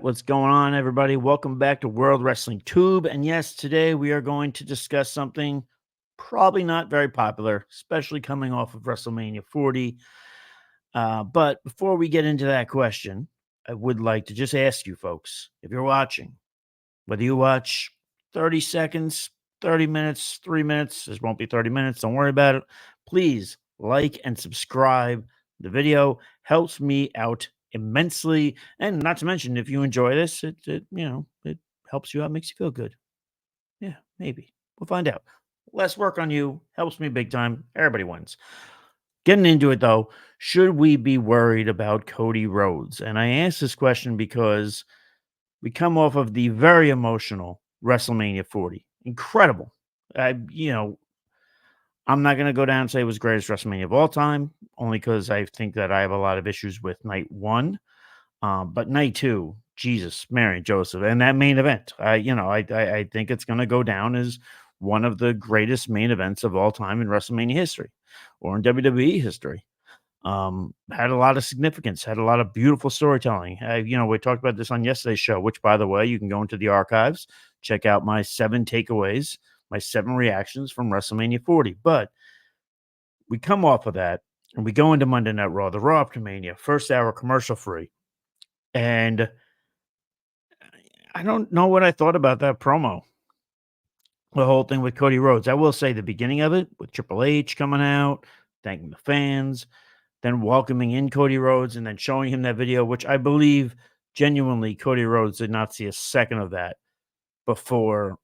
what's going on, everybody? Welcome back to World Wrestling Tube. And yes, today we are going to discuss something probably not very popular, especially coming off of WrestleMania 40. But before we get into that question, I would like to just ask you folks, if you're watching, whether you watch 30 seconds, 30 minutes, 3 minutes, this won't be 30 minutes, don't worry about it. Please like and subscribe. The video helps me out immensely. And not to mention, if you enjoy this, it helps you out, makes you feel good. Yeah, maybe. We'll find out. Less work on you helps me big time. Everybody wins. Getting into it though, should we be worried about Cody Rhodes? And I ask this question because we come off of the very emotional WrestleMania 40. Incredible. I'm not going to go down and say it was greatest WrestleMania of all time, only because I think that I have a lot of issues with night one. But night two, Jesus, Mary, and Joseph, and that main event, I think it's going to go down as one of the greatest main events of all time in WrestleMania history or in WWE history. Had a lot of significance, had a lot of beautiful storytelling. We talked about this on yesterday's show, which, by the way, you can go into the archives, check out my 7 takeaways, my 7 reactions from WrestleMania 40. But we come off of that and we go into Monday Night Raw, the Raw After Mania, first hour commercial free. And I don't know what I thought about that promo. The whole thing with Cody Rhodes. I will say the beginning of it with Triple H coming out, thanking the fans, then welcoming in Cody Rhodes and then showing him that video, which I believe genuinely Cody Rhodes did not see a second of that before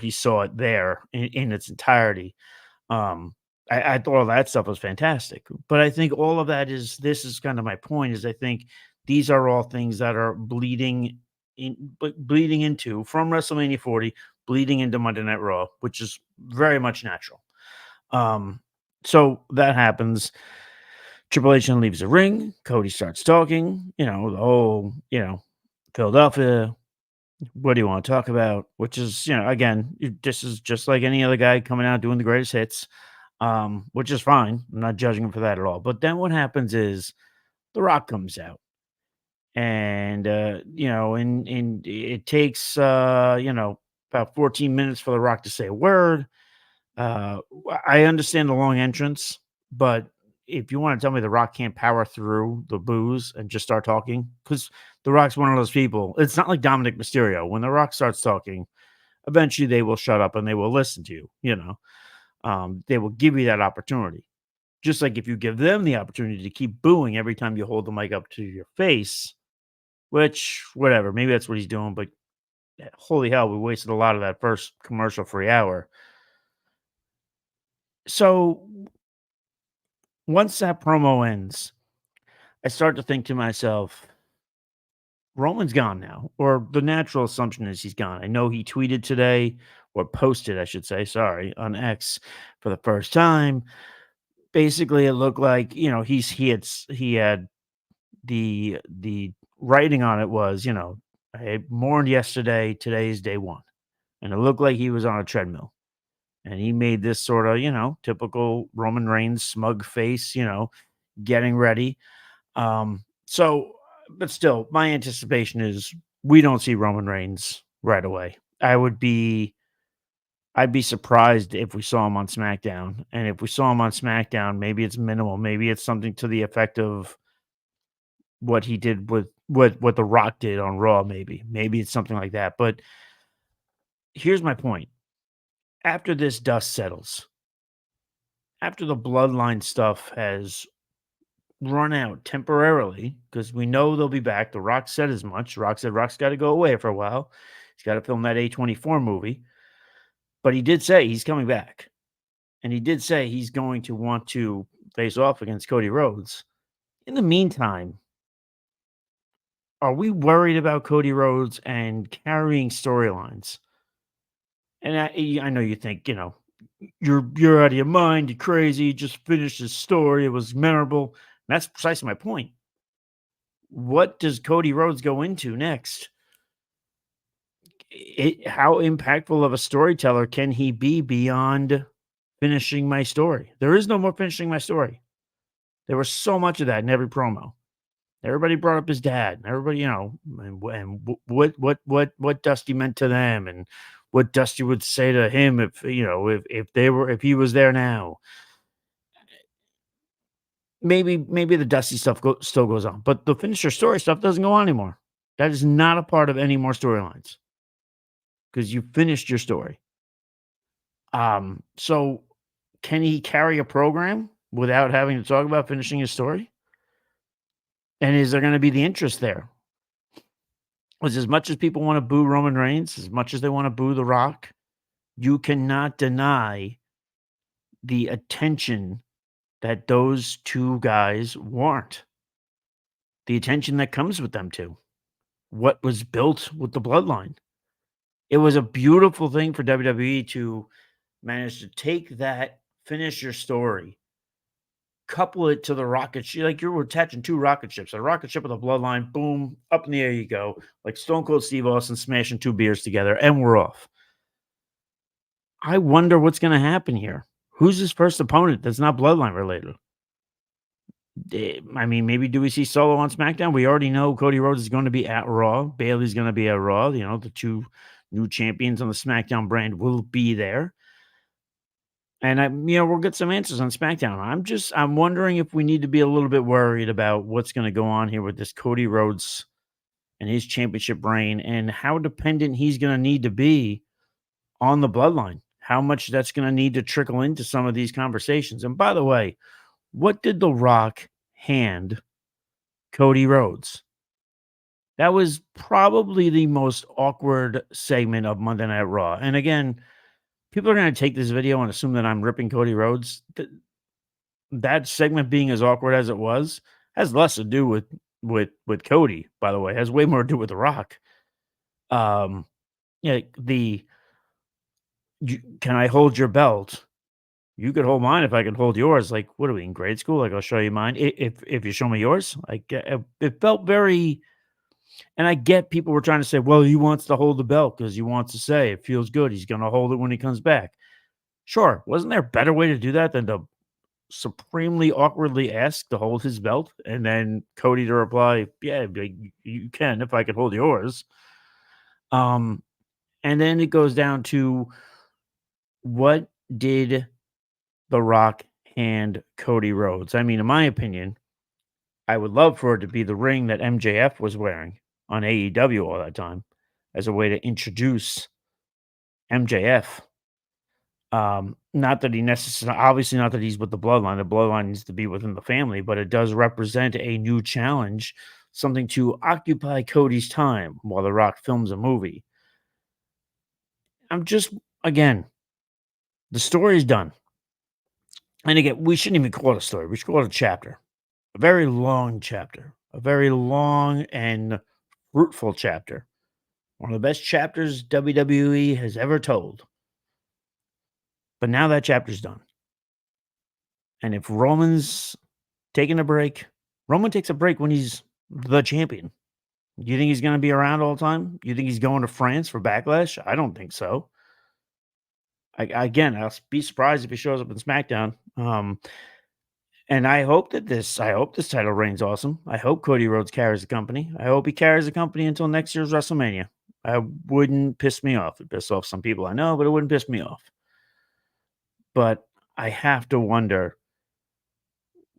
he saw it there in its entirety. I thought all that stuff was fantastic, but I think all of that this is kind of my point is I think these are all things that are bleeding into from WrestleMania 40, bleeding into Monday Night Raw, which is very much natural. So that happens. Triple H then leaves the ring. Cody starts talking, the whole, Philadelphia. What do you want to talk about? Which is, again, this is just like any other guy coming out doing the greatest hits, which is fine. I'm not judging him for that at all. But then what happens is The Rock comes out. And, and it takes, about 14 minutes for The Rock to say a word. I understand the long entrance, but if you want to tell me The Rock can't power through the boos and just start talking, because The Rock's one of those people. It's not like Dominic Mysterio. When The Rock starts talking, eventually they will shut up and they will listen to you. They will give you that opportunity. Just like if you give them the opportunity to keep booing every time you hold the mic up to your face, which, whatever, maybe that's what he's doing, but holy hell, we wasted a lot of that first commercial-free hour. So once that promo ends, I start to think to myself, Roman's gone now, or the natural assumption is he's gone. I know he tweeted today, or posted, I should say, sorry, on X for the first time. Basically, it looked like, he had the writing on it was, I mourned yesterday, today's day one. And it looked like he was on a treadmill. And he made this sort of, typical Roman Reigns smug face, getting ready. But still, my anticipation is we don't see Roman Reigns right away. I'd be surprised if we saw him on SmackDown. And if we saw him on SmackDown, maybe it's minimal. Maybe it's something to the effect of what he did with what The Rock did on Raw, maybe. Maybe it's something like that. But here's my point. After this dust settles, after the bloodline stuff has run out temporarily, because we know they'll be back. The Rock said as much. Rock said Rock's got to go away for a while. He's got to film that A24 movie. But he did say he's coming back. And he did say he's going to want to face off against Cody Rhodes. In the meantime, are we worried about Cody Rhodes and carrying storylines? And I know you think, you're out of your mind, you're crazy, you just finished his story, it was memorable. And that's precisely my point. What does Cody Rhodes go into next? How impactful of a storyteller can he be beyond finishing my story? There is no more finishing my story. There was so much of that in every promo. Everybody brought up his dad. Everybody, and what Dusty meant to them, and what Dusty would say to him if he was there now. Maybe the Dusty stuff still goes on, but the finisher story stuff doesn't go on anymore. That is not a part of any more storylines because you finished your story. So can he carry a program without having to talk about finishing his story? And is there going to be the interest there? Was as much as people want to boo Roman Reigns, as much as they want to boo The Rock, you cannot deny the attention that those two guys warrant. The attention that comes with them two. What was built with the bloodline. It was a beautiful thing for WWE to manage to take that, finish your story, couple it to the rocket ship. Like you were attaching two rocket ships, a rocket ship with a bloodline, boom, up in the air you go. Like Stone Cold Steve Austin smashing two beers together, and we're off. I wonder what's going to happen here. Who's his first opponent that's not bloodline related? I mean, maybe do we see Solo on SmackDown? We already know Cody Rhodes is going to be at Raw. Bayley's going to be at Raw. The two new champions on the SmackDown brand will be there. And we'll get some answers on SmackDown. I'm wondering if we need to be a little bit worried about what's going to go on here with this Cody Rhodes and his championship reign, and how dependent he's going to need to be on the bloodline. How much that's going to need to trickle into some of these conversations. And by the way, what did The Rock hand Cody Rhodes? That was probably the most awkward segment of Monday Night Raw. And again, people are going to take this video and assume that I'm ripping Cody Rhodes. That segment being as awkward as it was has less to do with Cody, by the way. It has way more to do with The Rock. Can I hold your belt? You could hold mine if I could hold yours. Like, what are we in grade school? Like, I'll show you mine if you show me yours. Like, it felt very. And I get people were trying to say, well, he wants to hold the belt because he wants to say it feels good. He's going to hold it when he comes back. Sure. Wasn't there a better way to do that than to supremely awkwardly ask to hold his belt and then Cody to reply, yeah, you can if I could hold yours. And then it goes down to, what did The Rock hand Cody Rhodes? I mean, in my opinion, I would love for it to be the ring that MJF was wearing on AEW all that time as a way to introduce MJF. Not that he necessarily, obviously not that he's with the bloodline. The bloodline needs to be within the family, but it does represent a new challenge, something to occupy Cody's time while The Rock films a movie. Again, the story's done. And again, we shouldn't even call it a story. We should call it a chapter, a very long chapter, a very long and fruitful chapter. One of the best chapters WWE has ever told. But now that chapter's done. And if Roman's taking a break, Roman takes a break when he's the champion. You think he's going to be around all the time? You think he's going to France for Backlash? I don't think so. I'll be surprised if he shows up in SmackDown. And I hope this title reign's awesome. I hope Cody Rhodes carries the company. I hope he carries the company until next year's WrestleMania. It wouldn't piss me off. It'd piss off some people I know, but it wouldn't piss me off. But I have to wonder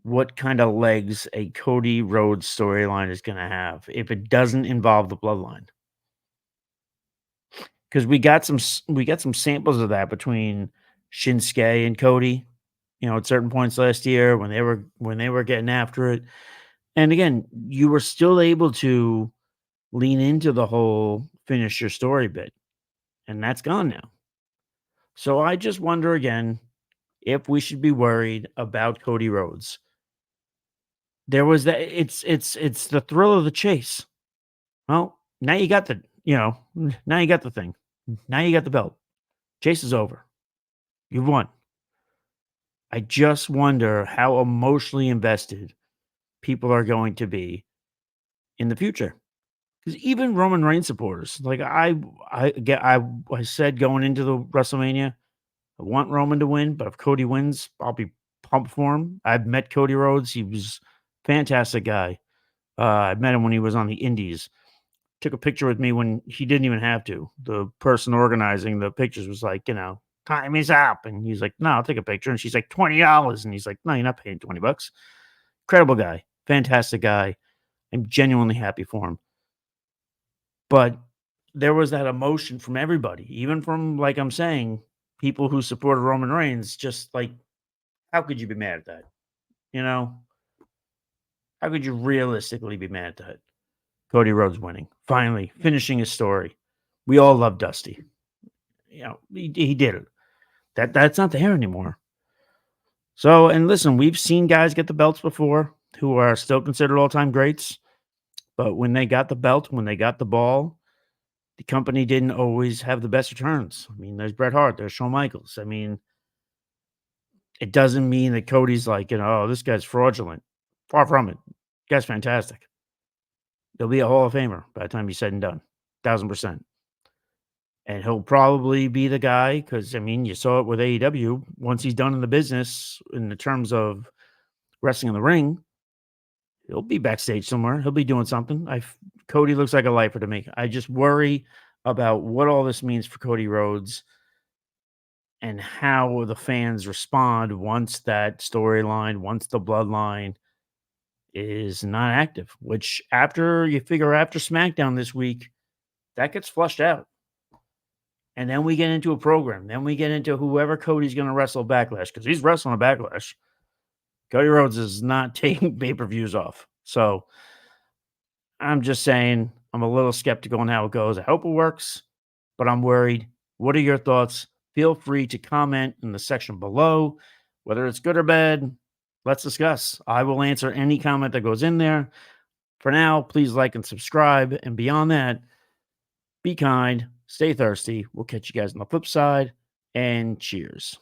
what kind of legs a Cody Rhodes storyline is going to have if it doesn't involve the bloodline. Because we got some samples of that between Shinsuke and Cody, at certain points last year when they were getting after it. And again, you were still able to lean into the whole finish your story bit, and that's gone now. So I just wonder again if we should be worried about Cody Rhodes. There was that it's the thrill of the chase. Well, now you got the thing. Now you got the belt. Chase is over. You've won. I just wonder how emotionally invested people are going to be in the future. Because even Roman Reigns supporters, like I said going into the WrestleMania, I want Roman to win, but if Cody wins, I'll be pumped for him. I've met Cody Rhodes. He was a fantastic guy. I met him when he was on the Indies. Took a picture with me when he didn't even have to. The person organizing the pictures was like, "Time is up," and he's like, "No, I'll take a picture." And she's like, $20, and he's like, "No, you're not paying $20." Incredible guy, fantastic guy. I'm genuinely happy for him. But there was that emotion from everybody, even from, like I'm saying, people who supported Roman Reigns. Just like, how could you be mad at that? You know, how could you realistically be mad at that? Cody Rhodes winning, finally finishing his story. We all love Dusty. He did it. That's not there anymore. So, and listen, we've seen guys get the belts before who are still considered all-time greats, but when they got the belt, when they got the ball, the company didn't always have the best returns. I mean, there's Bret Hart, there's Shawn Michaels. I mean, it doesn't mean that Cody's like, oh, this guy's fraudulent. Far from it. Guy's fantastic. He'll be a Hall of Famer by the time he's said and done. 1000%. And he'll probably be the guy because, I mean, you saw it with AEW. Once he's done in the business, in the terms of wrestling in the ring, he'll be backstage somewhere. He'll be doing something. Cody looks like a lifer to me. I just worry about what all this means for Cody Rhodes and how the fans respond once that storyline, once the bloodline is not active, which after you figure after SmackDown this week, that gets flushed out. And then we get into a program. Then we get into whoever Cody's going to wrestle Backlash because he's wrestling a Backlash. Cody Rhodes is not taking pay-per-views off. So I'm just saying I'm a little skeptical on how it goes. I hope it works, but I'm worried. What are your thoughts? Feel free to comment in the section below, whether it's good or bad. Let's discuss. I will answer any comment that goes in there. For now, please like and subscribe. And beyond that, be kind, stay thirsty. We'll catch you guys on the flip side, and cheers.